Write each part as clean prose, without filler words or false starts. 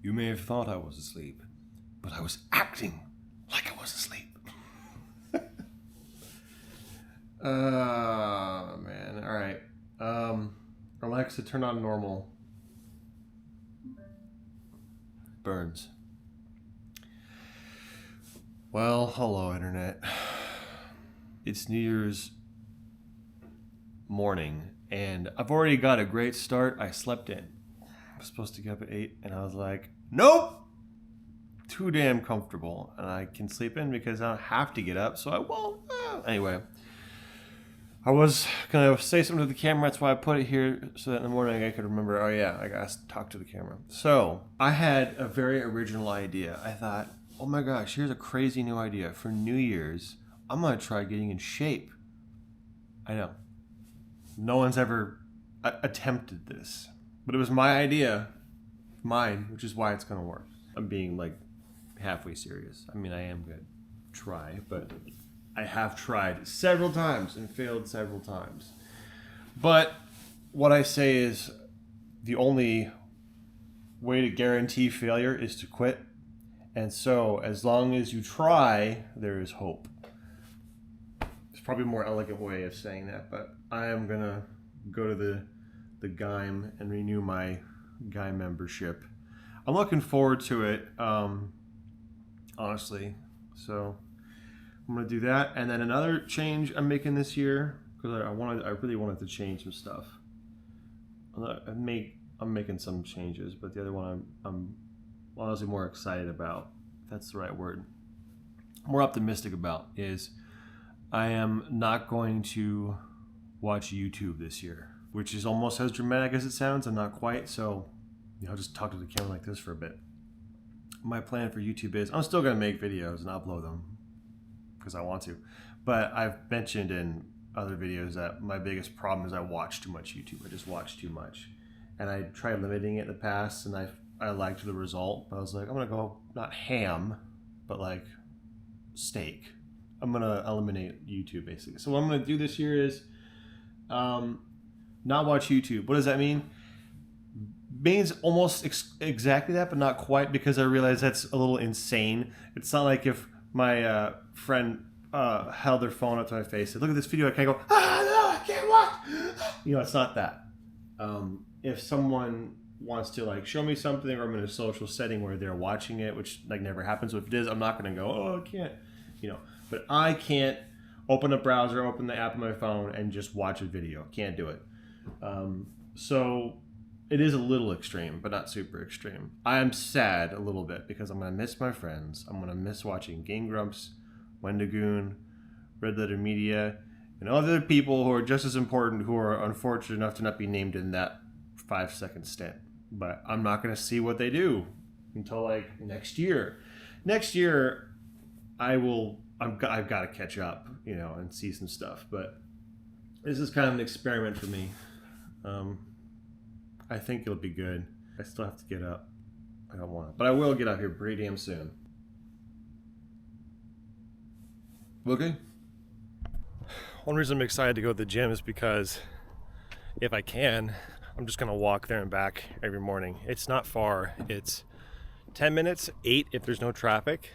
You may have thought I was asleep, but I was acting like I was asleep. Man. All right. Alexa, turn on normal. Burns. Well, hello, Internet. It's New Year's morning, and I've already got a great start. I slept in. I was supposed to get up at 8, and I was like, nope! Too damn comfortable, and I can sleep in because I don't have to get up, so I won't. Anyway, I was going to say something to the camera. That's why I put it here, so that in the morning I could remember, oh yeah, I got to talk to the camera. So, I had a very original idea. I thought, oh my gosh, here's a crazy new idea. For New Year's, I'm going to try getting in shape. I know. No one's ever attempted this. But it was my idea. Mine, which is why it's going to work. I'm being like halfway serious. I mean, I am going to try, but I have tried several times and failed several times. But what I say is the only way to guarantee failure is to quit. And so as long as you try, there is hope. It's probably a more elegant way of saying that, but I am going to go to the GYM and renew my GYM membership. I'm looking forward to it, honestly. So I'm going to do that. And then another change I'm making this year, because I really wanted to change some stuff. I'm making some changes, but the other one I'm honestly more excited about, if that's the right word, more optimistic about, is I am not going to watch YouTube this year, which is almost as dramatic as it sounds. I'm not quite, so I'll just talk to the camera like this for a bit. My plan for YouTube is I'm still going to make videos and upload them because I want to, but I've mentioned in other videos that my biggest problem is I watch too much YouTube. I just watch too much, and I tried limiting it in the past, and I liked the result, but I was like, I'm going to go not ham, but like steak. I'm going to eliminate YouTube basically. So what I'm going to do this year is not watch YouTube. What does that mean? Means almost exactly that, but not quite, because I realize that's a little insane. It's not like if my friend held their phone up to my face and said, look at this video, I can't go, no, I can't watch. It's not that. If someone wants to like show me something, or I'm in a social setting where they're watching it, which like never happens. So if it is, I'm not going to go, oh, I can't, but I can't open a browser, open the app on my phone and just watch a video. Can't do it. So it is a little extreme, but not super extreme. I am sad a little bit because I'm going to miss my friends. I'm going to miss watching Game Grumps, Wendigoon, Red Letter Media, and other people who are just as important, who are unfortunate enough to not be named in that 5-second stint. But I'm not going to see what they do until like next year. Next year, I've got to catch up, and see some stuff. But this is kind of an experiment for me. I think it'll be good. I still have to get up. I don't want to, but I will get up here pretty damn soon. Okay. One reason I'm excited to go to the gym is because if I can, I'm just going to walk there and back every morning. It's not far. It's 10 minutes, 8 if there's no traffic.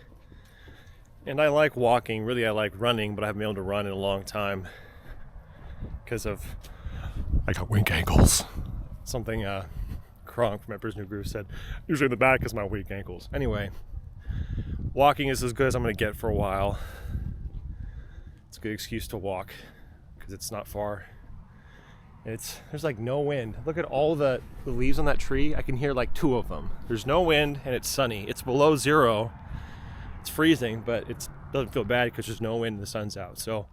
And I like walking. Really, I like running, but I haven't been able to run in a long time because I got weak ankles. Something Kronk from my Prisoner Groove said, usually the back is my weak ankles. Anyway, walking is as good as I'm going to get for a while. It's a good excuse to walk because it's not far. There's like no wind. Look at all the leaves on that tree. I can hear like 2 of them. There's no wind and it's sunny. It's below 0. It's freezing, but it doesn't feel bad because there's no wind and the sun's out. So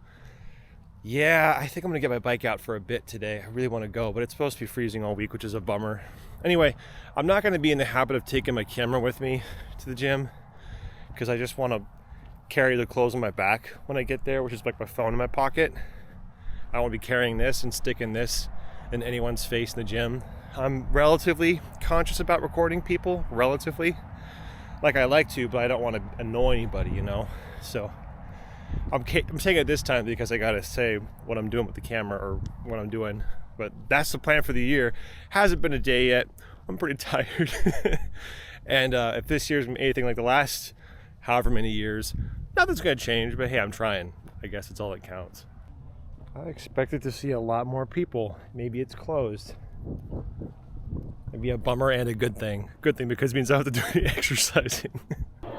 yeah, I think I'm going to get my bike out for a bit today. I really want to go, but it's supposed to be freezing all week, which is a bummer. Anyway, I'm not going to be in the habit of taking my camera with me to the gym because I just want to carry the clothes on my back when I get there, which is like my phone in my pocket. I won't be carrying this and sticking this in anyone's face in the gym. I'm relatively conscious about recording people, relatively. Like I like to, but I don't want to annoy anybody, So I'm taking it this time because I got to say what I'm doing with the camera or what I'm doing. But that's the plan for the year. Hasn't been a day yet. I'm pretty tired. And if this year's anything like the last however many years, nothing's gonna change, but hey, I'm trying. I guess it's all that counts. I expected to see a lot more people. Maybe it's closed. Maybe a bummer and a good thing. Good thing because it means I don't have to do any exercising.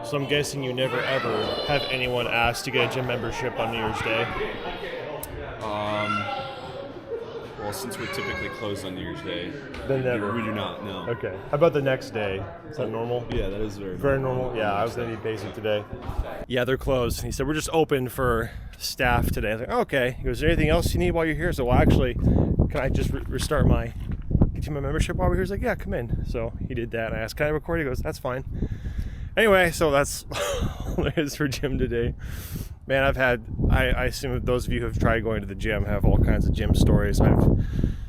So I'm guessing you never ever have anyone ask to get a gym membership on New Year's Day. Well, since we're typically closed on New Year's Day, Then never. we do not know. Okay. How about the next day? Is that normal? Yeah, that is Very normal. Yeah, I was gonna be basic today. Yeah, they're closed. He said we're just open for staff today. I was like, okay. He goes, is there anything else you need while you're here? So, well, actually, can I just restart get you my membership while we're here? He's like, yeah, come in. So he did that. And I asked, can I record? He goes, that's fine. Anyway, so that's all there is for gym today. Man, I assume that those of you who have tried going to the gym have all kinds of gym stories. I've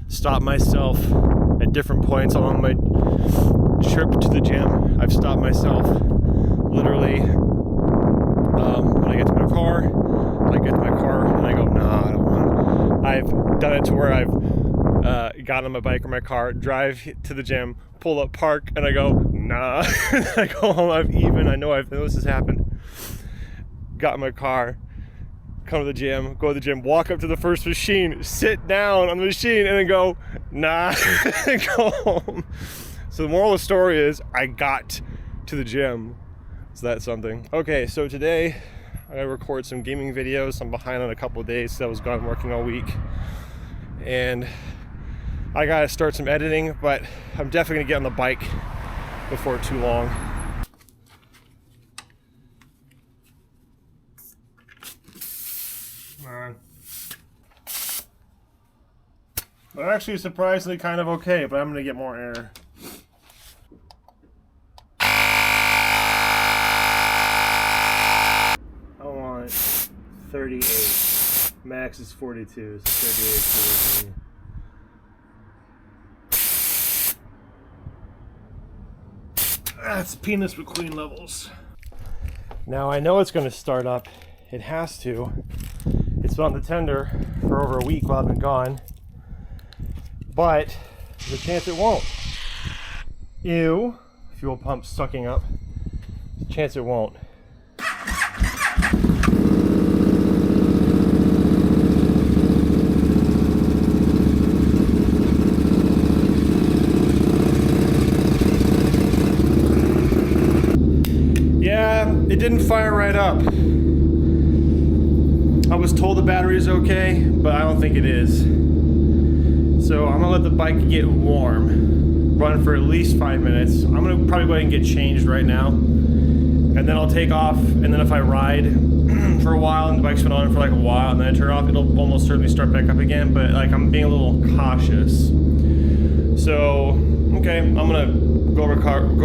stopped myself at different points along my trip to the gym. I've stopped myself literally when I get to my car and I go, nah, I don't want. I've done it to where I've gotten on my bike or my car, drive to the gym, pull up, park, and I go, nah. I go home, I know this has happened. Got in my car, come to the gym, go to the gym, walk up to the first machine, sit down on the machine, and then go, nah, and go home. So the moral of the story is I got to the gym. So that's something. Okay, so today I gotta record some gaming videos. I'm behind on a couple of days, so I was gone working all week. And I gotta start some editing, but I'm definitely gonna get on the bike before too long. They're actually surprisingly kind of okay, but I'm gonna get more air. I want 38. Max is 42, so 38 is that's penis McQueen levels. Now I know it's gonna start up. It has to. It's been on the tender for over a week while I've been gone. But there's a chance it won't. Ew. Fuel pump sucking up. There's a chance it won't. Yeah, it didn't fire right up. I was told the battery is okay, but I don't think it is. So I'm gonna let the bike get warm, run for at least 5 minutes. I'm gonna probably go ahead and get changed right now. And then I'll take off, and then if I ride for a while and the bike's been on for like a while and then I turn it off, it'll almost certainly start back up again, but like I'm being a little cautious. So, okay, I'm gonna go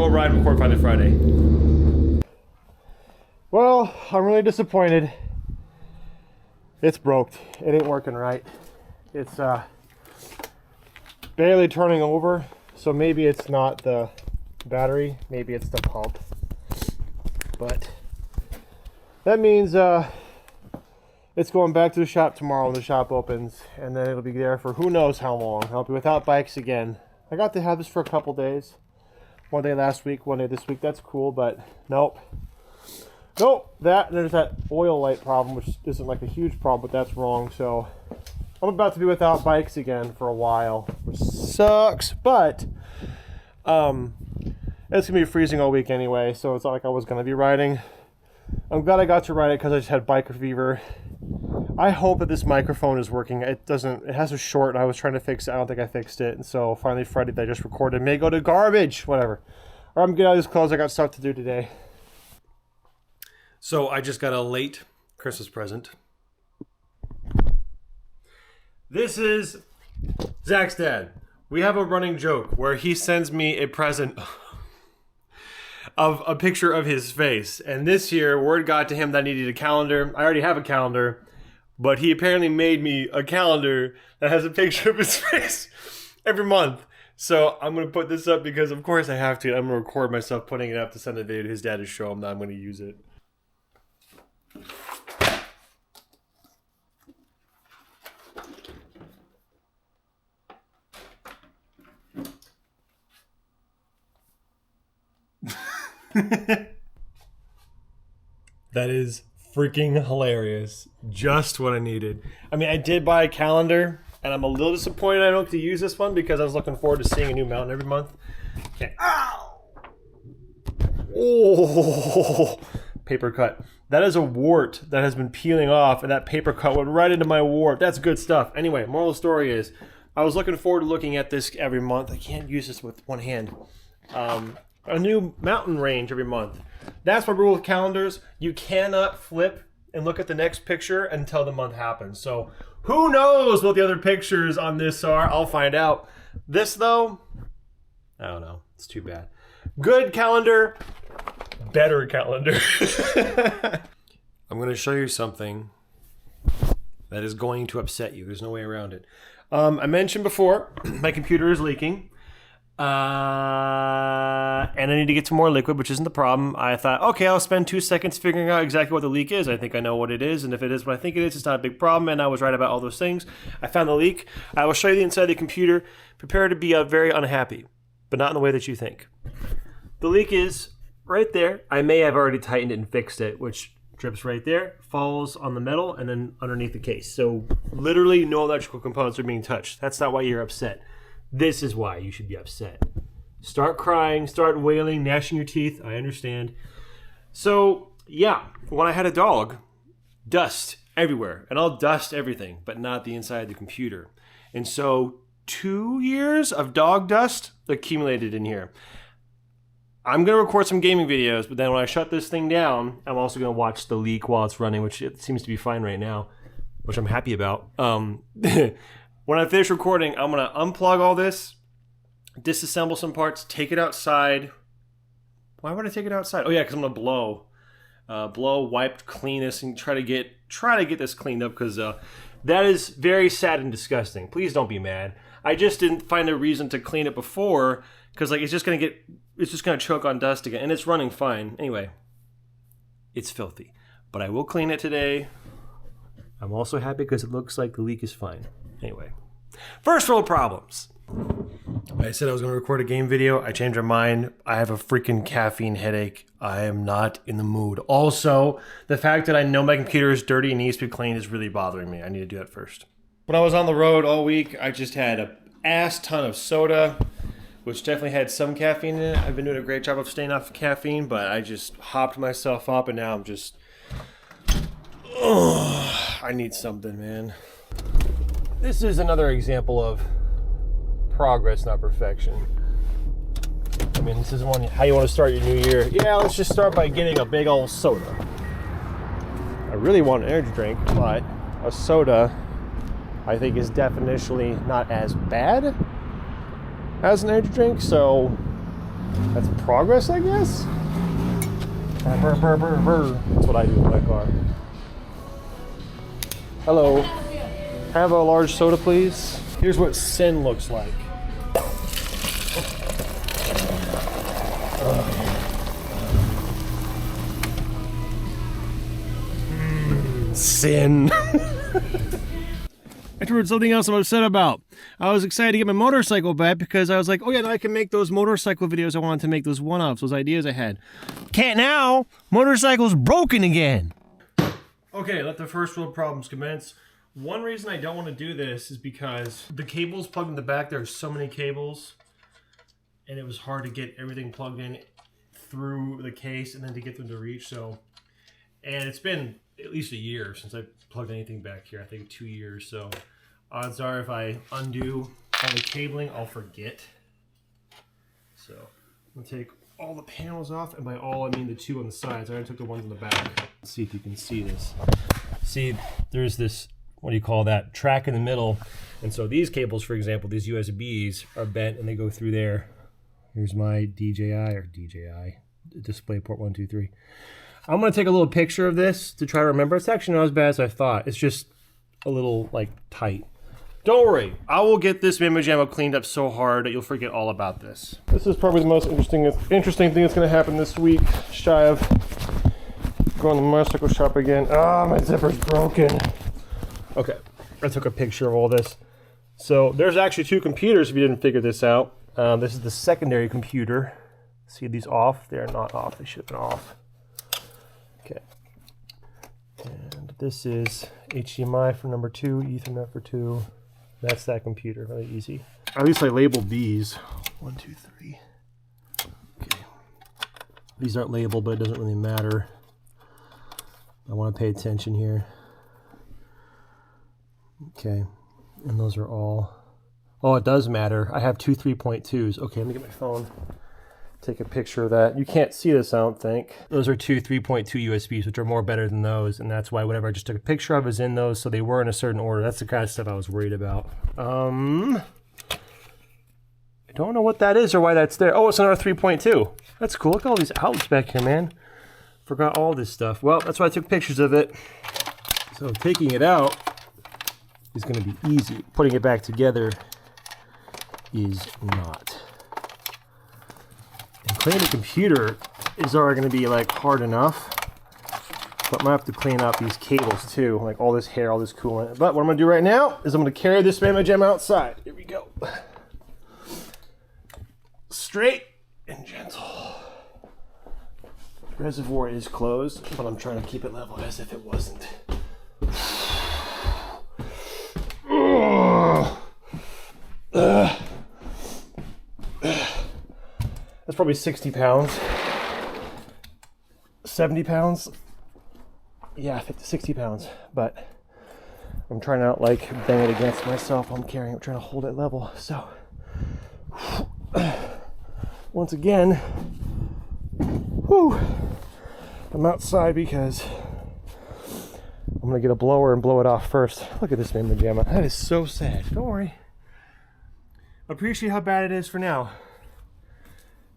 ride and record finally Friday. Well, I'm really disappointed. It's broke. It ain't working right. It's barely turning over, so maybe it's not the battery, maybe it's the pump. But that means it's going back to the shop tomorrow when the shop opens, and then it'll be there for who knows how long. I'll be without bikes again. I got to have this for a couple days. One day last week, one day this week. That's cool, but nope. There's that oil light problem, which isn't like a huge problem, but that's wrong. So I'm about to be without bikes again for a while, which sucks, but it's gonna be freezing all week anyway, so it's not like I was gonna be riding. I'm glad I got to ride it because I just had biker fever. I hope that this microphone is working. It has a short, and I was trying to fix it. I don't think I fixed it, and so finally Friday that I just recorded may go to garbage, whatever. Or I'm getting out of these clothes. I got stuff to do today. So I just got a late Christmas present. This is Zach's dad. We have a running joke where he sends me a present of a picture of his face. And this year, word got to him that I needed a calendar. I already have a calendar, but he apparently made me a calendar that has a picture of his face every month. So I'm going to put this up because, of course, I have to. I'm going to record myself putting it up to send a video to his dad to show him that I'm going to use it. That is freaking hilarious. Just what I needed. I mean, I did buy a calendar, and I'm a little disappointed I don't get to use this one because I was looking forward to seeing a new mountain every month. Okay. Ow! Oh, paper cut. That is a wart that has been peeling off, and that paper cut went right into my wart. That's good stuff. Anyway, moral of the story is, I was looking forward to looking at this every month. I can't use this with one hand. A new mountain range every month. That's my rule with calendars. You cannot flip and look at the next picture until the month happens. So who knows what the other pictures on this are? I'll find out. This though, I don't know. It's too bad. Good calendar, better calendar. I'm going to show you something that is going to upset you. There's no way around it. I mentioned before, my computer is leaking. And I need to get some more liquid, which isn't the problem. I thought, okay, I'll spend 2 seconds figuring out exactly what the leak is. I think I know what it is, and if it is what I think it is, it's not a big problem, and I was right about all those things. I found the leak. I will show you the inside of the computer. Prepare to be very unhappy, but not in the way that you think. The leak is right there. I may have already tightened it and fixed it, which drips right there, falls on the metal, and then underneath the case. So literally no electrical components are being touched. That's not why you're upset. This is why you should be upset. Start crying, start wailing, gnashing your teeth. I understand. So, yeah, when I had a dog, dust everywhere. And I'll dust everything, but not the inside of the computer. And so 2 years of dog dust accumulated in here. I'm going to record some gaming videos, but then when I shut this thing down, I'm also going to watch the leak while it's running, which it seems to be fine right now, which I'm happy about. When I finish recording, I'm going to unplug all this, disassemble some parts, take it outside. Why would I take it outside? Oh yeah, because I'm going to blow, wipe, clean this, and try to get this cleaned up, because that is very sad and disgusting. Please don't be mad. I just didn't find a reason to clean it before, because like it's just going to choke on dust again, and it's running fine. Anyway, it's filthy, but I will clean it today. I'm also happy because it looks like the leak is fine. Anyway, first world problems. I said I was going to record a game video. I changed my mind. I have a freaking caffeine headache. I am not in the mood. Also, the fact that I know my computer is dirty and needs to be cleaned is really bothering me. I need to do that first. When I was on the road all week, I just had an ass ton of soda, which definitely had some caffeine in it. I've been doing a great job of staying off caffeine, but I just hopped myself up, and now I'm just... I need something, man. This is another example of progress, not perfection. I mean, this is one how you want to start your new year. Yeah, let's just start by getting a big old soda. I really want an energy drink, but a soda, I think, is definitionally not as bad as an energy drink, so that's progress, I guess. That's what I do in my car. Hello. Have a large soda, please. Here's what sin looks like. Sin. Afterwards, something else I'm upset about. I was excited to get my motorcycle back because I was like, oh yeah, now I can make those motorcycle videos I wanted to make, those one-offs, those ideas I had. Can't now. Motorcycle's broken again. Okay, let the first world problems commence. One reason I don't want to do this is because the cables plugged in the back, there are so many cables, and it was hard to get everything plugged in through the case and then to get them to reach. So, and it's been at least a year since I plugged anything back here. I think 2 years. So odds are if I undo all the cabling, I'll forget. So I'm gonna take all the panels off, and by all I mean the two on the sides. I already took the ones on the back. Let's see if you can see this. See, there's this, what do you call that, track in the middle, and so these cables, for example, these USBs are bent and they go through there. Here's my DJI display port 1, 2, 3. I'm gonna take a little picture of this to try to remember. It's actually not as bad as I thought. It's just a little like tight. Don't worry, I will get this Mimo Jammo cleaned up so hard that you'll forget all about this. This is probably the most interesting thing that's gonna happen this week, shy of going to the motorcycle shop again. Ah, my zipper's broken. Okay, I took a picture of all this. So there's actually two computers if you didn't figure this out. This is the secondary computer. See these off? They're not off. They should have been off. Okay. And this is HDMI for number 2, Ethernet for 2. That's that computer. Really easy. At least I labeled these. 1, 2, 3. Okay. These aren't labeled, but it doesn't really matter. I want to pay attention here. Okay. And those are all... Oh, it does matter. I have 2 3.2s. Okay, let me get my phone. Take a picture of that. You can't see this, I don't think. Those are 2 3.2 USBs, which are more better than those, and that's why whatever I just took a picture of is in those, so they were in a certain order. That's the kind of stuff I was worried about. I don't know what that is or why that's there. Oh, it's another 3.2. That's cool. Look at all these outlets back here, man. Forgot all this stuff. Well, that's why I took pictures of it. So taking it out is going to be easy. Putting it back together is not. And cleaning the computer is already going to be like hard enough, but I'm going to have to clean up these cables too, like all this hair, all this coolant. But what I'm going to do right now is I'm going to carry this Mama Gem outside. Here we go. Straight and gentle. The reservoir is closed, but I'm trying to keep it level as if it wasn't. That's probably 60 pounds. 70 pounds. Yeah, 50, 60 pounds. But I'm trying to not like bang it against myself while I'm carrying it. I'm trying to hold it level. So, once again, whew, I'm outside because I'm going to get a blower and blow it off first. Look at this Mama Jamma. That is so sad. Don't worry. Appreciate how bad it is for now,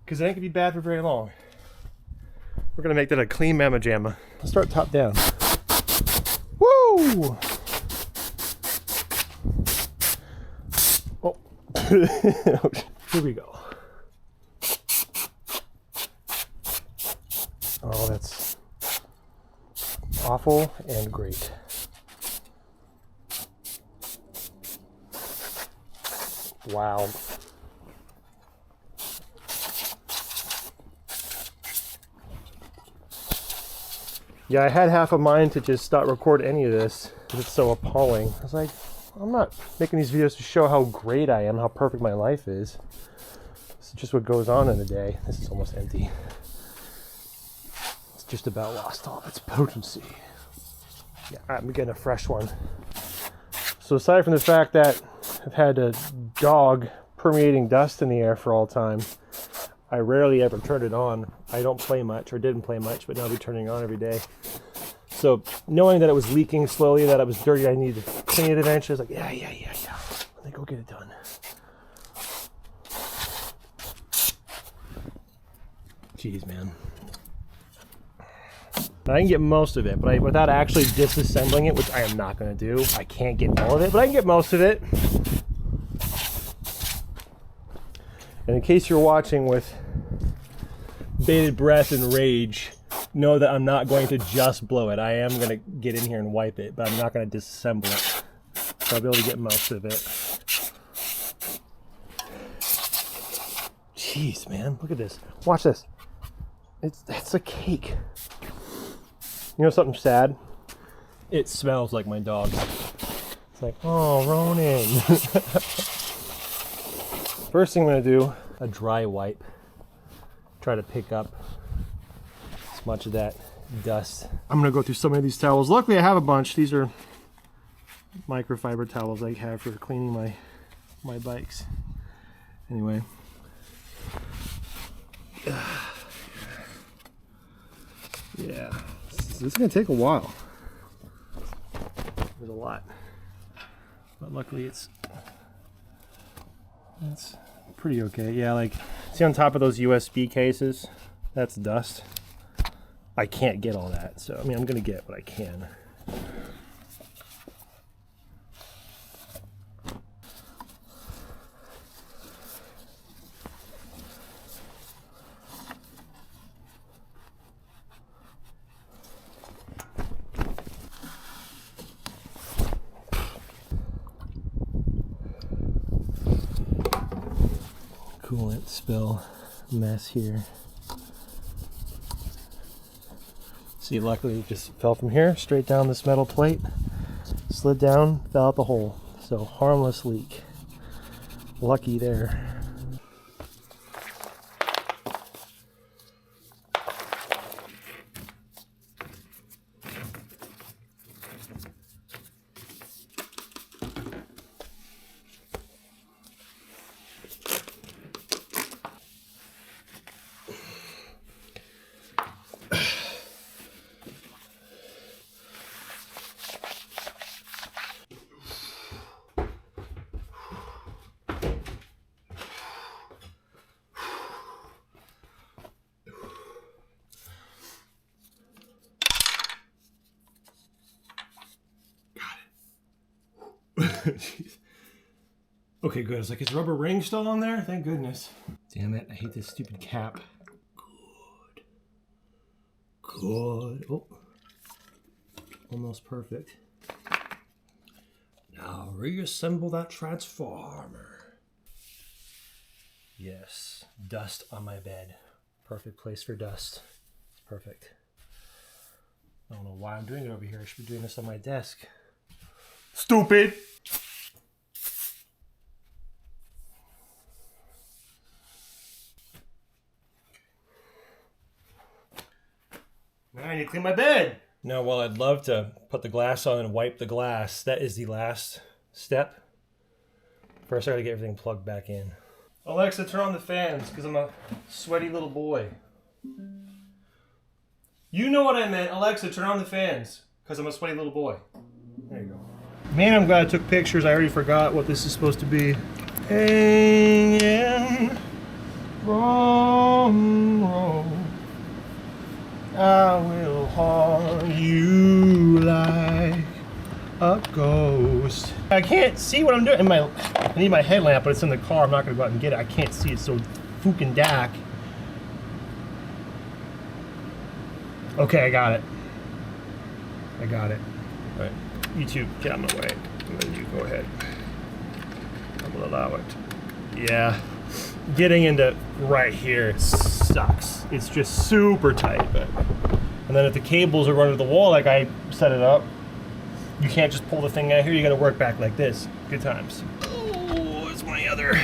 because it ain't gonna be bad for very long. We're gonna make that a clean Mama Jamma. Let's start top down. Woo! Oh, here we go. Oh, that's awful and great. Wow. Yeah, I had half a mind to just not record any of this because it's so appalling. I was like, I'm not making these videos to show how great I am, how perfect my life is. This is just what goes on in a day. This is almost empty. It's just about lost all of its potency. Yeah, I'm getting a fresh one. So aside from the fact that I've had a dog permeating dust in the air for all time, I rarely ever turn it on. I don't play much, or didn't play much, but now I'll be turning it on every day. So knowing that it was leaking slowly, that it was dirty, I needed to clean it eventually. I was like, yeah. Let me go get it done. Jeez, man. I can get most of it, but without actually disassembling it, which I am not going to do. I can't get all of it, but I can get most of it. And in case you're watching with bated breath and rage, know that I'm not going to just blow it. I am going to get in here and wipe it, but I'm not going to disassemble it. So I'll be able to get most of it. Jeez, man, look at this. Watch this. It's a cake. You know something sad? It smells like my dog. It's like, oh, Ronan. First thing I'm going to do, a dry wipe. Try to pick up as much of that dust. I'm going to go through so many of these towels. Luckily, I have a bunch. These are microfiber towels I have for cleaning my bikes. Anyway. Yeah. This is going to take a while. There's a lot. But luckily it's pretty okay. Yeah, like, see on top of those USB cases? That's dust. I can't get all that. So, I mean, I'm going to get what I can. Coolant spill. mess here. See, luckily it just fell from here straight down this metal plate, slid down, fell out the hole. So harmless leak. Lucky there. Okay, good. I was like, is rubber ring still on there? Thank goodness. Damn it, I hate this stupid cap. Good. Oh. Almost perfect. Now reassemble that transformer. Yes, dust on my bed. Perfect place for dust. It's perfect. I don't know why I'm doing it over here. I should be doing this on my desk. Stupid! Now I need to clean my bed. Now, while I'd love to put the glass on and wipe the glass, that is the last step. First, I gotta get everything plugged back in. Alexa, turn on the fans, because I'm a sweaty little boy. You know what I meant. Alexa, turn on the fans, because I'm a sweaty little boy. There you go. Man, I'm glad I took pictures. I already forgot what this is supposed to be. Hanging from the road, I will haunt you like a ghost. I can't see what I'm doing. I need my headlamp, but it's in the car. I'm not gonna go out and get it. I can't see it, so fucking dark. Okay, I got it. I got it. All right, you two, get out of my way, and then you go ahead. I will allow it. Yeah, getting into right here sucks. It's just super tight, but. And then if the cables are running to the wall like I set it up, you can't just pull the thing out here. You got to work back like this. Good times. Oh, it's my other.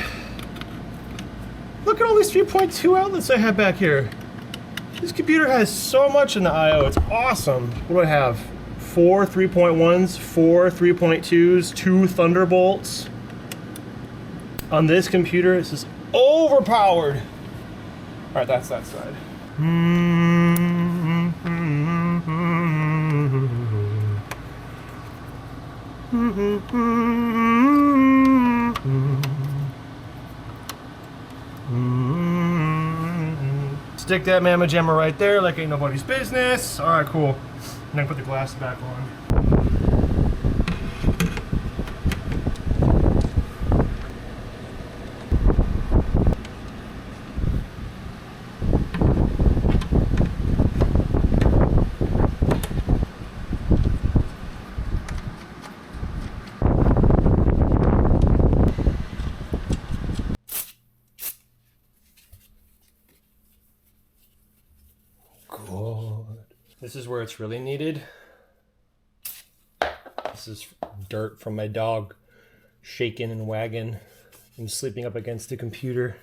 Look at all these 3.2 outlets I have back here. This computer has so much in the I/O. It's awesome. What do I have? 4 3.1s, 4 3.2s, 2 Thunderbolts. On this computer, it's just overpowered. All right, that's that side. Stick that mamma jamma right there like ain't nobody's business. All right, cool. And then put the glass back on. This is where it's really needed. This is dirt from my dog shaking and wagging and sleeping up against the computer.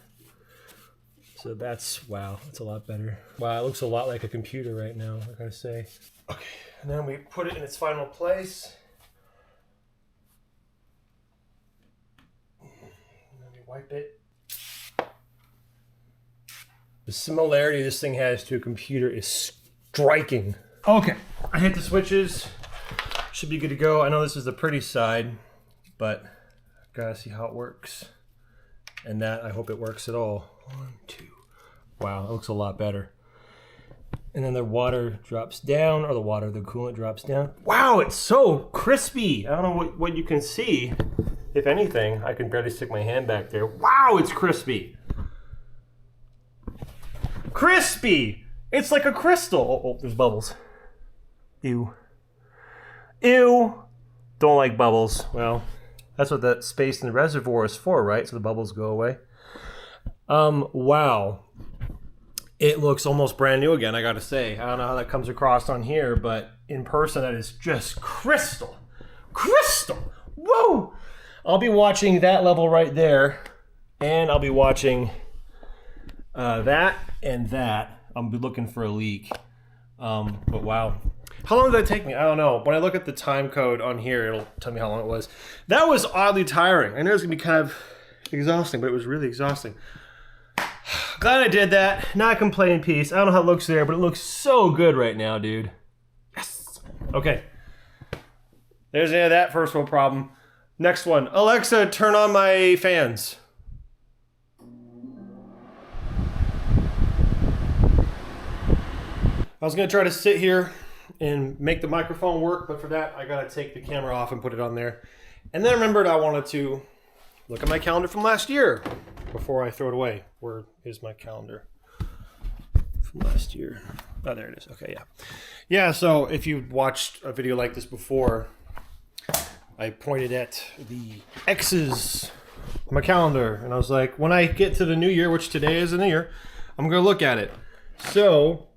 So that's, wow, that's a lot better. Wow, it looks a lot like a computer right now, I gotta say. Okay, and then we put it in its final place. And then we wipe it. The similarity this thing has to a computer is striking. Okay, I hit the switches. Should be good to go. I know this is the pretty side, but I've gotta see how it works. And that, I hope it works at all. 1, 2. Wow, it looks a lot better. And then the water drops down, or the coolant drops down. Wow, it's so crispy. I don't know what you can see. If anything, I can barely stick my hand back there. Wow, it's crispy. Crispy! It's like a crystal. Oh, there's bubbles. Ew. Ew. Don't like bubbles. Well, that's what that space in the reservoir is for, right? So the bubbles go away. Wow. it looks almost brand new again, I gotta say. I don't know how that comes across on here, but in person that is just crystal. Crystal! Whoa! I'll be watching that level right there, and I'll be watching that and that. I'll be looking for a leak. But wow. How long did that take me? I don't know. When I look at the time code on here, it'll tell me how long it was. That was oddly tiring. I knew it was gonna be kind of exhausting, but it was really exhausting. Glad I did that. Now I can play in peace. I don't know how it looks there, but it looks so good right now, dude. Yes. Okay. There's the end of that first world problem. Next one. Alexa, turn on my fans. I was gonna try to sit here and make the microphone work, but for that I gotta take the camera off and put it on there. And then I remembered I wanted to look at my calendar from last year before I throw it away. Where is my calendar from last year? Oh, there it is. Okay, yeah. Yeah, so if you've watched a video like this before, I pointed at the X's on my calendar, and I was like, when I get to the new year, which today is the new year, I'm gonna look at it. So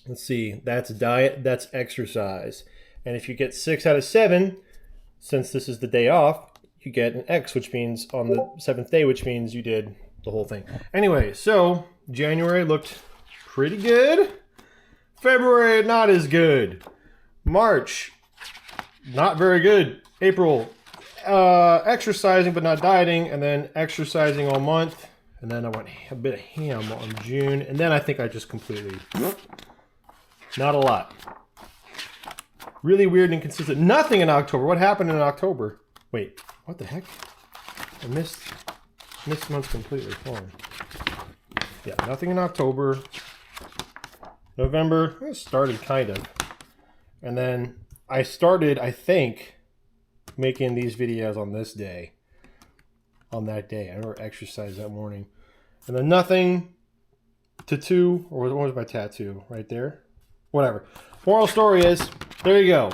let's see, that's diet, that's exercise. And if you get 6 out of 7, since this is the day off, you get an X, which means on the 7th day, which means you did the whole thing. Anyway, so January looked pretty good. February, not as good. March, not very good. April, exercising but not dieting, and then exercising all month. And then I went a bit of ham on June, and then I think I just completely... Not a lot. Really weird and inconsistent. Nothing in October. What happened in October? Wait, what the heck? I missed months completely. Hold on. Yeah, nothing in October. November, it started kind of. And then I started, I think, making these videos on this day. On that day. I never exercised that morning. And then nothing. Tattoo, or what was my tattoo? Right there? Whatever. Moral story is, there you go.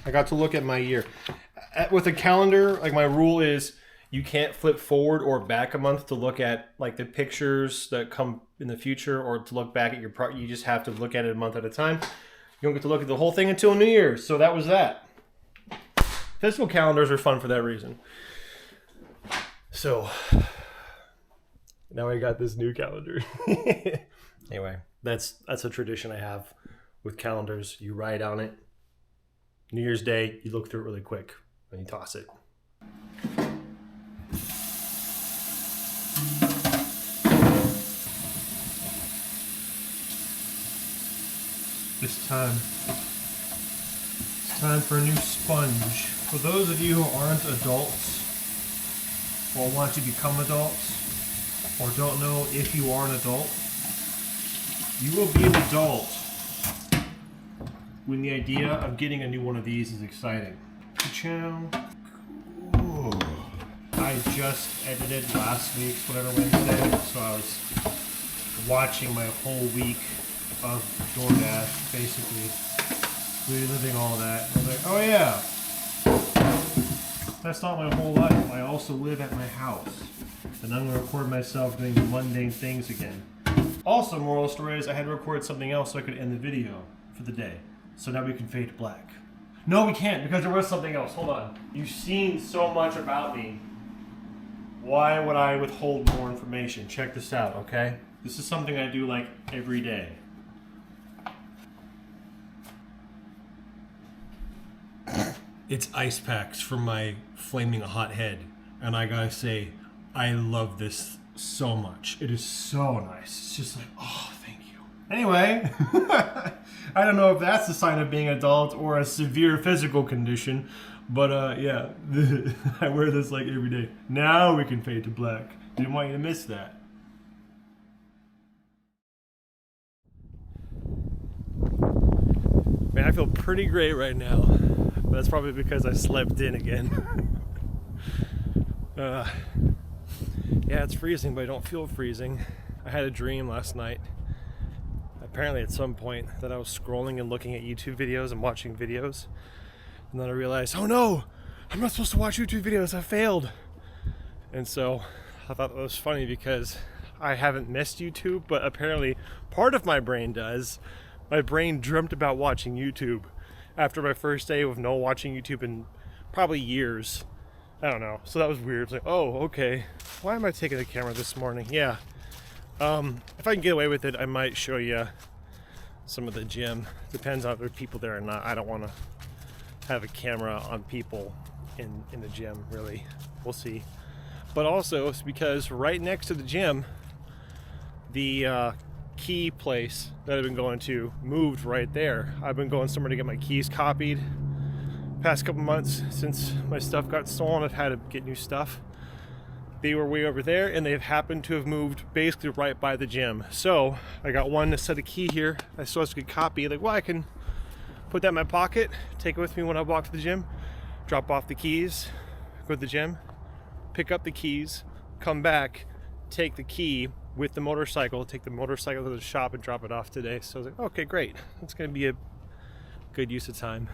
I got to look at my year. With a calendar, like my rule is you can't flip forward or back a month to look at like the pictures that come in the future, or to look back at your you just have to look at it a month at a time. You don't get to look at the whole thing until New Year's. So that was that. Physical calendars are fun for that reason. So now I got this new calendar. Anyway, that's a tradition I have with calendars. You write on it. New Year's Day, you look through it really quick and you toss it. It's time for a new sponge. For those of you who aren't adults or want to become adults or don't know if you are an adult, you will be an adult when the idea of getting a new one of these is exciting. Ciao. Cool. I just edited last week's whatever Wednesday, so I was watching my whole week of DoorDash, basically reliving all that. I was like, oh yeah, that's not my whole life. I also live at my house, and I'm gonna record myself doing mundane things again. Also, moral story is I had to record something else so I could end the video for the day. So now we can fade to black. No, we can't, because there was something else. Hold on. You've seen so much about me. Why would I withhold more information? Check this out, okay? This is something I do like every day. It's ice packs from my flaming hot head. And I gotta say, I love this so much. It is so nice. It's just like, oh, thank you. Anyway, I don't know if that's a sign of being an adult or a severe physical condition, but yeah, I wear this like every day. Now we can fade to black. Didn't want you to miss that. Man, I feel pretty great right now. But that's probably because I slept in again. Yeah, it's freezing, but I don't feel freezing. I had a dream last night, apparently at some point, that I was scrolling and looking at YouTube videos and watching videos. And then I realized, oh no, I'm not supposed to watch YouTube videos, I failed. And so I thought that was funny because I haven't missed YouTube, but apparently part of my brain does. My brain dreamt about watching YouTube after my first day of no watching YouTube in probably years. I don't know. So that was weird. It's like, oh, okay. Why am I taking the camera this morning? Yeah. If I can get away with it, I might show you some of the gym. Depends on if there are people there or not. I don't want to have a camera on people in the gym, really. We'll see. But also, it's because right next to the gym, the key place that I've been going to moved right there. I've been going somewhere to get my keys copied. Past couple months since my stuff got stolen, I've had to get new stuff. They were way over there, and they've happened to have moved basically right by the gym. So I got one set of key here. I still have to get copy. Like, well, I can put that in my pocket, take it with me when I walk to the gym, drop off the keys, go to the gym, pick up the keys, come back, take the key with the motorcycle, take the motorcycle to the shop and drop it off today. So I was like, okay, great. That's gonna be a good use of time.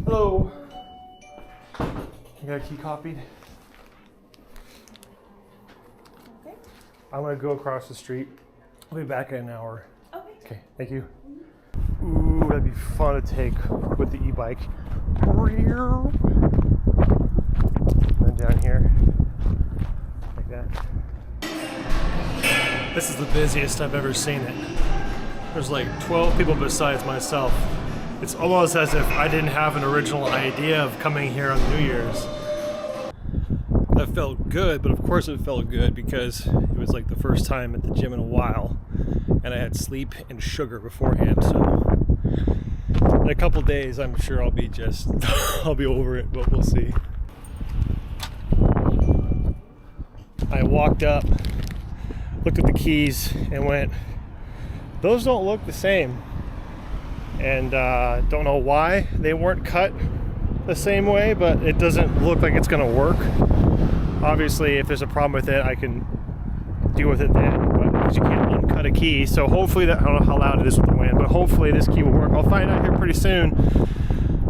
Hello. You got a key copied? Okay. I'm gonna go across the street. I'll be back in an hour. Okay. Okay, thank you. Ooh, that'd be fun to take with the e-bike. And down here, like that. This is the busiest I've ever seen it. There's like 12 people besides myself. It's almost as if I didn't have an original idea of coming here on New Year's. That felt good, but of course it felt good because it was like the first time at the gym in a while, and I had sleep and sugar beforehand, so in a couple days I'm sure I'll be I'll be over it, but we'll see. I walked up, looked at the keys, and went, those don't look the same. And don't know why they weren't cut the same way, but it doesn't look like it's gonna work. Obviously, if there's a problem with it, I can deal with it then, but you can't uncut a key. So hopefully I don't know how loud it is with the wind, but hopefully this key will work. I'll find out here pretty soon.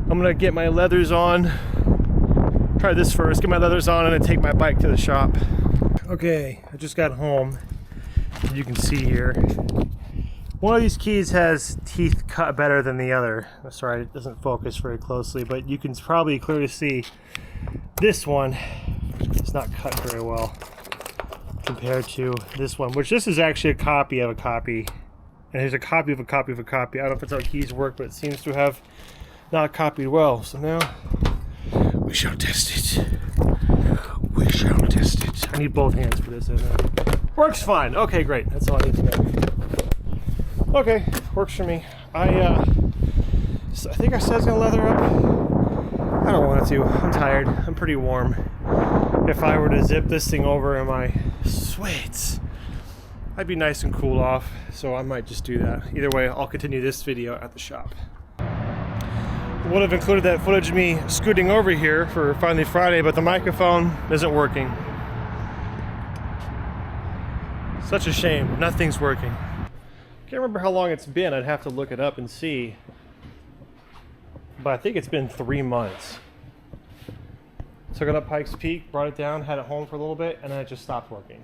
I'm gonna get my leathers on. Try this first, get my leathers on, and then take my bike to the shop. Okay, I just got home. As you can see here, one of these keys has teeth cut better than the other. Sorry, it doesn't focus very closely, but you can probably clearly see this one is not cut very well compared to this one, which this is actually a copy of a copy. And here's a copy of a copy of a copy. I don't know if it's how keys work, but it seems to have not copied well. So now we shall test it. We shall test it. I need both hands for this, isn't it? Works fine. Okay, great. That's all I need to know. Okay, works for me. I think I said I was gonna leather up. I don't want to. I'm tired. I'm pretty warm. If I were to zip this thing over in my sweats, I'd be nice and cooled off. So I might just do that. Either way, I'll continue this video at the shop. Would have included that footage of me scooting over here for Finally Friday, but the microphone isn't working. Such a shame. Nothing's working. Can't remember how long it's been. I'd have to look it up and see. But I think it's been 3 months. Took it up Pikes Peak, brought it down, had it home for a little bit, and then it just stopped working.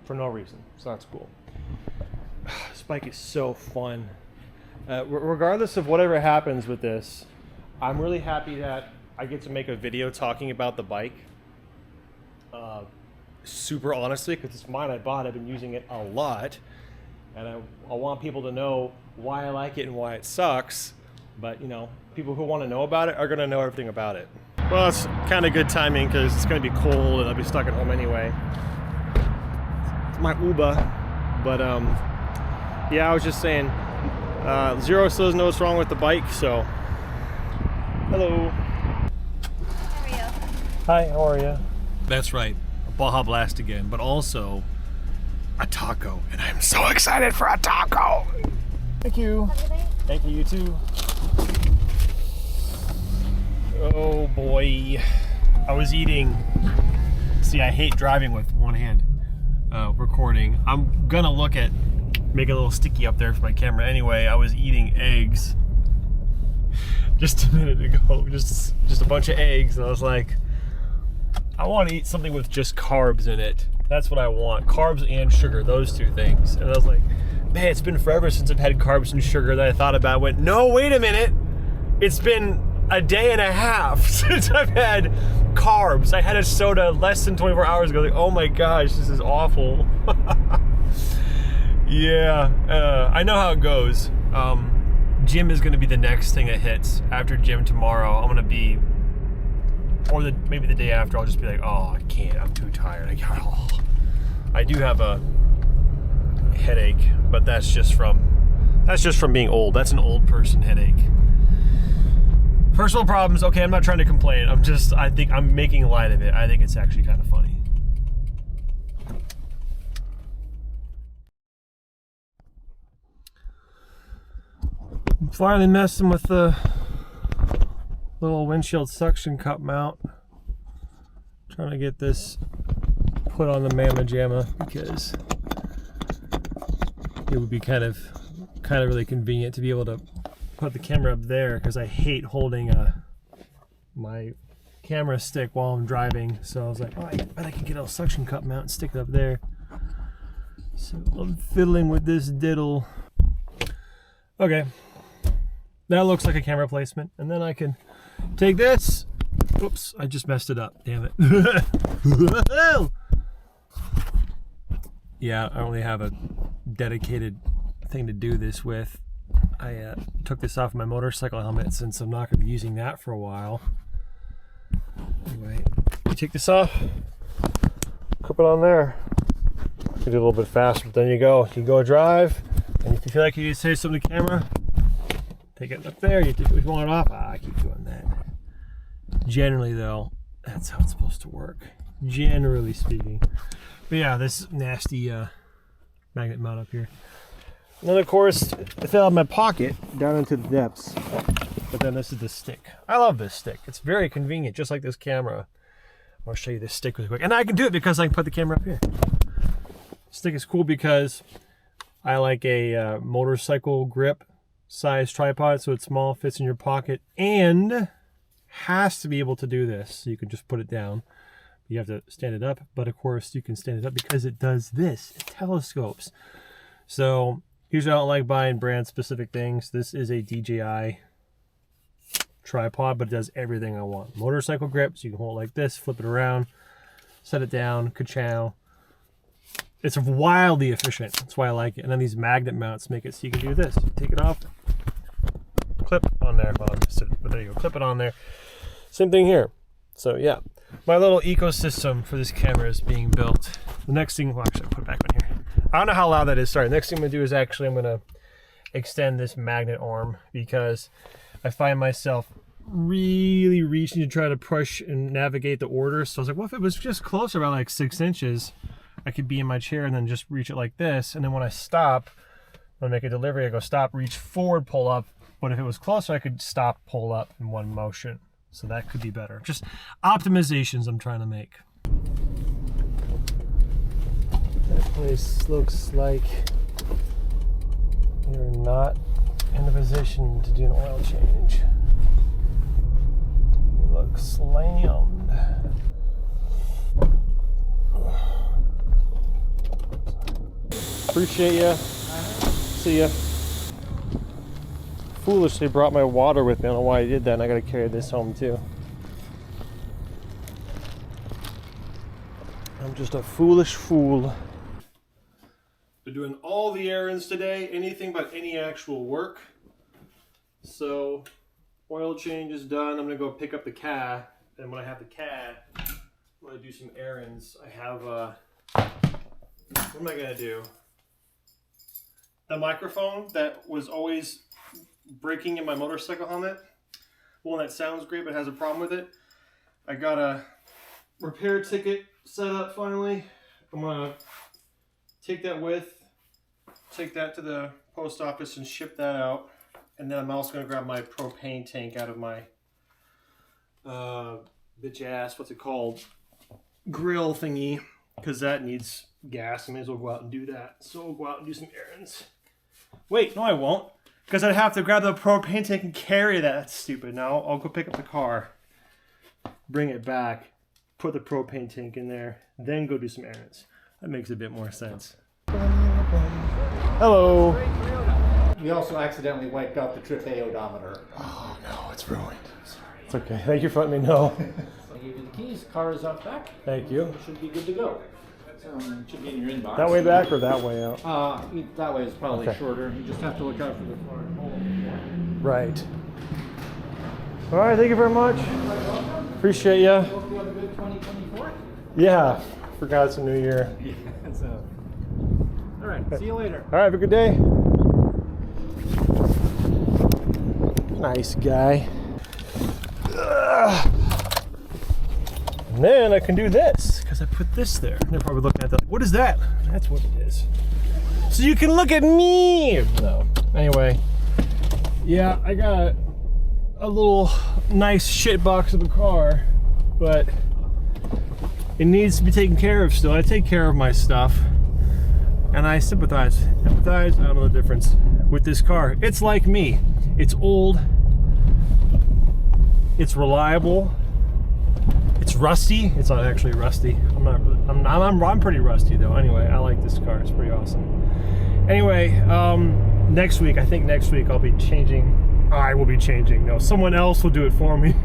For no reason. So that's cool. This bike is so fun. Regardless of whatever happens with this, I'm really happy that I get to make a video talking about the bike. Super honestly, because it's mine, I bought it, I've been using it a lot. And I want people to know why I like it and why it sucks. But, you know, people who want to know about it are going to know everything about it. Well, it's kind of good timing because it's going to be cold and I'll be stuck at home anyway. It's my Uber. But, yeah, I was just saying, Zero still doesn't know what's wrong with the bike, so. Hello. How are you? Hi, how are you? That's right, a Baja Blast again, but also a taco, and I'm so excited for a taco. Thank you. Have a good night. Thank you, you too. Oh boy, I was eating. See, I hate driving with one hand recording. I'm gonna look at make a little sticky up there for my camera anyway. I was eating eggs just a minute ago, just a bunch of eggs, and I was like, I want to eat something with just carbs in it. That's what I want, carbs and sugar, those two things. And I was like, man, it's been forever since I've had carbs and sugar. That I thought about, went, no, wait a minute, it's been a day and a half since I've had carbs. I had a soda less than 24 hours ago. Like, oh my gosh, this is awful. Yeah, I know how it goes. Gym is going to be the next thing that hits. After gym tomorrow, I'm going to be, or maybe the day after, I'll just be like, oh, I can't, I'm too tired. I do have a headache, but that's just from being old. That's an old person headache. Personal problems, okay, I'm not trying to complain. I think I'm making light of it. I think it's actually kind of funny. I'm finally messing with the little windshield suction cup mount. Trying to get this put on the Mamma Jamma because it would be kind of really convenient to be able to put the camera up there, because I hate holding my camera stick while I'm driving. So I was like, oh, I bet I can get a suction cup mount and stick it up there. So I'm fiddling with this diddle. Okay. That looks like a camera placement, and then I can take this. Oops, I just messed it up. Damn it. Yeah, I only have a dedicated thing to do this with. I took this off my motorcycle helmet since I'm not going to be using that for a while. Anyway, you take this off, clip it on there. You do a little bit faster, but then you go drive, and if you feel like you need to say something to the camera, take it up there, you want it off. I keep doing that. Generally though, that's how it's supposed to work, generally speaking. But yeah, this nasty magnet mount up here. And then of course, it fell out of my pocket down into the depths. But then this is the stick. I love this stick. It's very convenient, just like this camera. I'll show you this stick really quick. And I can do it because I can put the camera up here. Stick is cool because I like a motorcycle grip size tripod, so it's small, fits in your pocket, and has to be able to do this. So you can just put it down. You have to stand it up, but of course you can stand it up because it does this. It telescopes. So usually I don't like buying brand specific things. This is a DJI tripod, but it does everything I want. Motorcycle grip, so you can hold it like this, flip it around, set it down, ka-chow. It's wildly efficient. That's why I like it. And then these magnet mounts make it so you can do this. You take it off, clip on there. Well, I missed it, but there you go. Clip it on there. Same thing here. So yeah, my little ecosystem for this camera is being built. The next thing, well, actually, I'll put it back on here. I don't know how loud that is. Sorry. The next thing I'm gonna do is actually I'm gonna extend this magnet arm, because I find myself really reaching to try to push and navigate the order. So I was like, well, if it was just closer, about like 6 inches, I could be in my chair and then just reach it like this. And then when I stop, when I make a delivery, I go stop, reach forward, pull up. But if it was closer, I could stop, pull up in one motion. So that could be better. Just optimizations I'm trying to make. That place looks like you're not in a position to do an oil change. You look slammed. Appreciate ya. See ya. Foolishly brought my water with me. I don't know why I did that, and I gotta carry this home too. I'm just a foolish fool. Been doing all the errands today, anything but any actual work. So, oil change is done. I'm gonna go pick up the cat, and when I have the cat, I'm gonna do some errands. I have, what am I gonna do? The microphone that was always breaking in my motorcycle helmet. One that sounds great but has a problem with it. I got a repair ticket set up finally. I'm gonna take that to the post office and ship that out. And then I'm also gonna grab my propane tank out of my bitch ass, what's it called? Grill thingy, because that needs gas. I may as well go out and do that. So we'll go out and do some errands. Wait, no I won't. Because I'd have to grab the propane tank and carry that. That's stupid. Now I'll go pick up the car, bring it back, put the propane tank in there, then go do some errands. That makes a bit more sense. Hello. We also accidentally wiped out the trip odometer. Oh no, it's ruined. It's okay. Thank you for letting me know. I gave you the keys. Car is out back. Thank you. You should be good to go. It should be in your inbox. That way back or that way out? That way is probably Okay. shorter. You just have to look out for the car. Right. All right. Thank you very much. Appreciate ya. Hope you have a good 2024. Yeah. Forgot it's a new year. All right. See you later. All right. Have a good day. Nice guy. And then I can do this because I put this there. They're probably looking at that. What is that? That's what it is. So you can look at me. No. Anyway. Yeah, I got a little nice shit box of a car, but it needs to be taken care of still. I take care of my stuff, and I sympathize. Empathize. I don't know the difference with this car. It's like me. It's old. It's reliable. It's rusty. It's not actually rusty. I'm pretty rusty though. Anyway, I like this car. It's pretty awesome. Anyway, next week, I think next week I'll be changing. I will be changing. No, someone else will do it for me.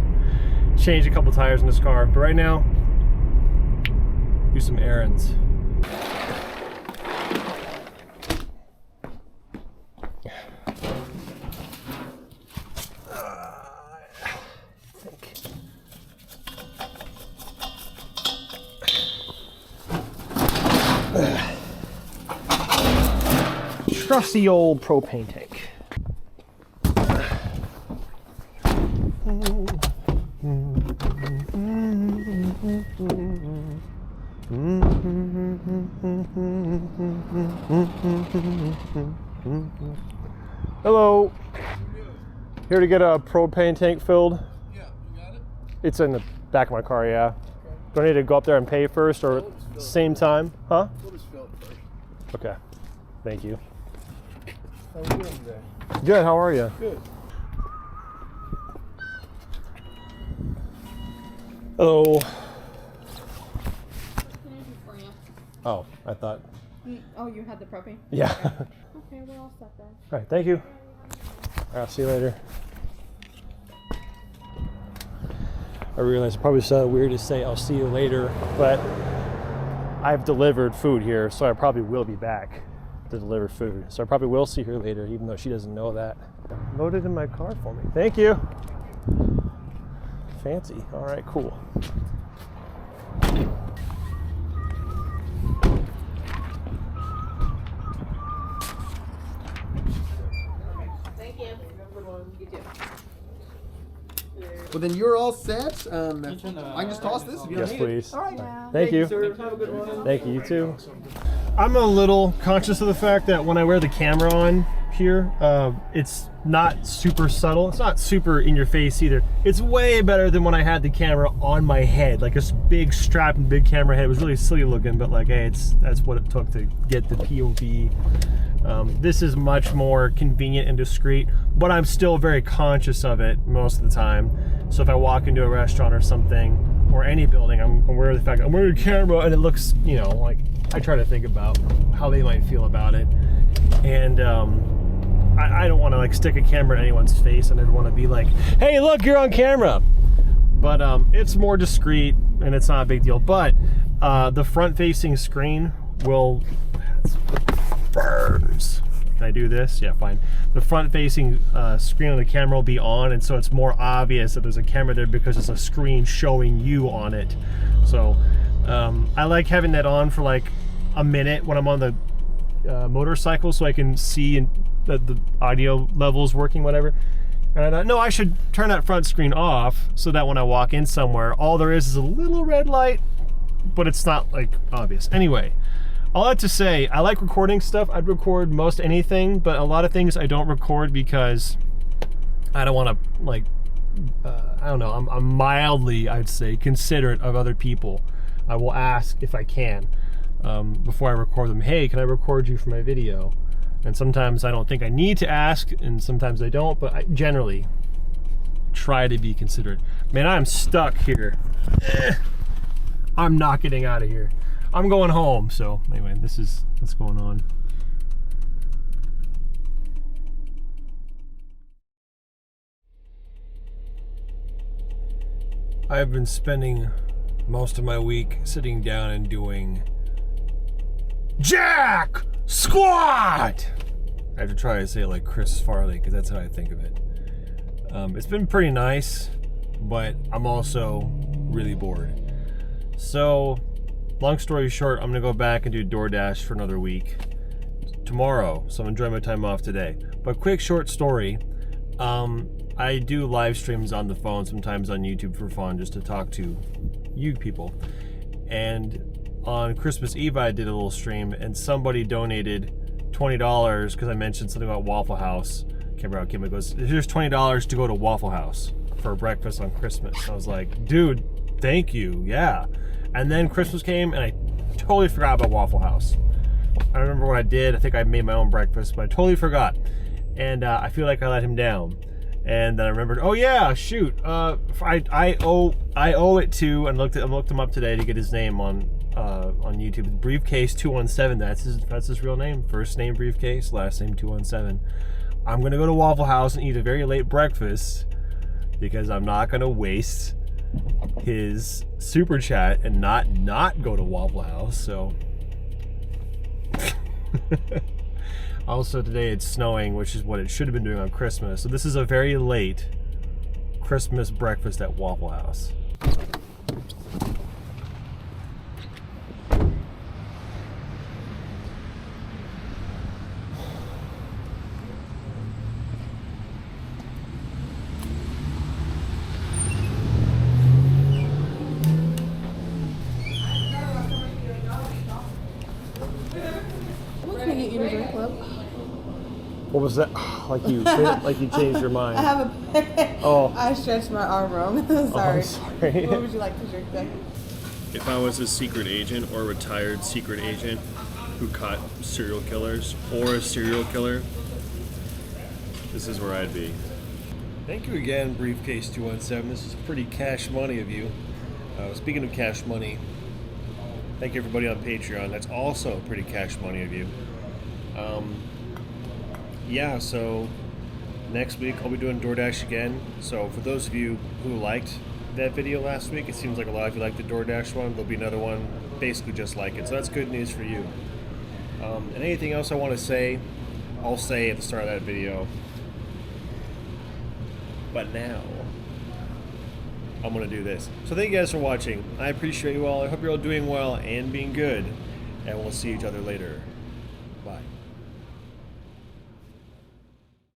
Change a couple tires in this car. But right now, do some errands. Trusty old propane tank. Hello. Here to get a propane tank filled? Yeah, you got it? It's in the back of my car, yeah. Do I need to go up there and pay first or same time? Huh? We'll just fill it first. Okay. Thank you. How are you doing today? Good, how are you? Good. Hello. What can I do for you? Oh, I thought. Oh, you had the propane? Yeah. Okay, we're all set then. All right, thank you. I'll see you later. I realize it probably sounds weird to say I'll see you later, but I've delivered food here, so I probably will be back to deliver food. So I probably will see her later, even though she doesn't know that. Loaded in my car for me. Thank you. Fancy. All right, cool. Thank you. You too. Well, then you're all set. I can just toss this if you Yes, don't need it. please. All right. Yeah. Thank you. Sir. Have a good one. Thank you, you too. I'm a little conscious of the fact that when I wear the camera on here, it's not super subtle. It's not super in your face either. It's way better than when I had the camera on my head, like this big strap and big camera head. It was really silly looking, but like, hey, that's what it took to get the POV. This is much more convenient and discreet, but I'm still very conscious of it most of the time. So if I walk into a restaurant or something, or any building, I'm aware of the fact that I'm wearing a camera and it looks, you know, like I try to think about how they might feel about it. And I don't want to like stick a camera in anyone's face, and I don't want to be like, hey, look, you're on camera. But it's more discreet and it's not a big deal. But the front-facing screen will burns. Can I do this? Yeah, fine. The front-facing screen on the camera will be on, and so it's more obvious that there's a camera there because it's a screen showing you on it. So I like having that on for like a minute when I'm on the motorcycle, so I can see that the audio level is working, whatever. And I thought, no, I should turn that front screen off so that when I walk in somewhere, all there is a little red light, but it's not like obvious. Anyway, all that to say, I like recording stuff. I'd record most anything, but a lot of things I don't record because I don't want to, like, I don't know, I'm mildly, I'd say, considerate of other people. I will ask if I can before I record them, hey, can I record you for my video? And sometimes I don't think I need to ask, and sometimes I don't, but I generally try to be considerate. Man, I'm stuck here. I'm not getting out of here. I'm going home. So anyway, this is what's going on. I've been spending most of my week sitting down and doing jack squat. I have to try to say it like Chris Farley because that's how I think of it. It's been pretty nice, but I'm also really bored. So, long story short, I'm gonna go back and do DoorDash for another week tomorrow. So I'm enjoying my time off today. But quick short story. I do live streams on the phone, sometimes on YouTube for fun, just to talk to you people. And on Christmas Eve, I did a little stream, and somebody donated $20 because I mentioned something about Waffle House. Can't remember how it came. It goes, here's $20 to go to Waffle House for breakfast on Christmas. I was like, dude, thank you, yeah. And then Christmas came, and I totally forgot about Waffle House. I don't remember what I did. I think I made my own breakfast, but I totally forgot. And I feel like I let him down. And then I remembered, oh yeah, shoot, I owe it to, and I looked him up today to get his name on YouTube. Briefcase 217. That's his real name. First name Briefcase, last name 217. I'm gonna go to Waffle House and eat a very late breakfast because I'm not gonna waste his super chat and not go to Waffle House. So. Also today it's snowing, which is what it should have been doing on Christmas. So this is a very late Christmas breakfast at Waffle House. Can you eat a drink club? What was that? Like you changed your mind. I have a. Oh. I stretched my arm wrong. Oh, Sorry. I'm sorry. What would you like to drink then? If I was a secret agent or retired secret agent who caught serial killers or a serial killer, this is where I'd be. Thank you again, Briefcase 217. This is pretty cash money of you. Speaking of cash money, thank you everybody on Patreon. That's also pretty cash money of you. Yeah, so next week I'll be doing DoorDash again. So for those of you who liked that video last week, it seems like a lot of you liked the DoorDash one. There'll be another one basically just like it. So that's good news for you. And anything else I want to say, I'll say at the start of that video. But now, I'm going to do this. So thank you guys for watching. I appreciate you all. I hope you're all doing well and being good. And we'll see each other later.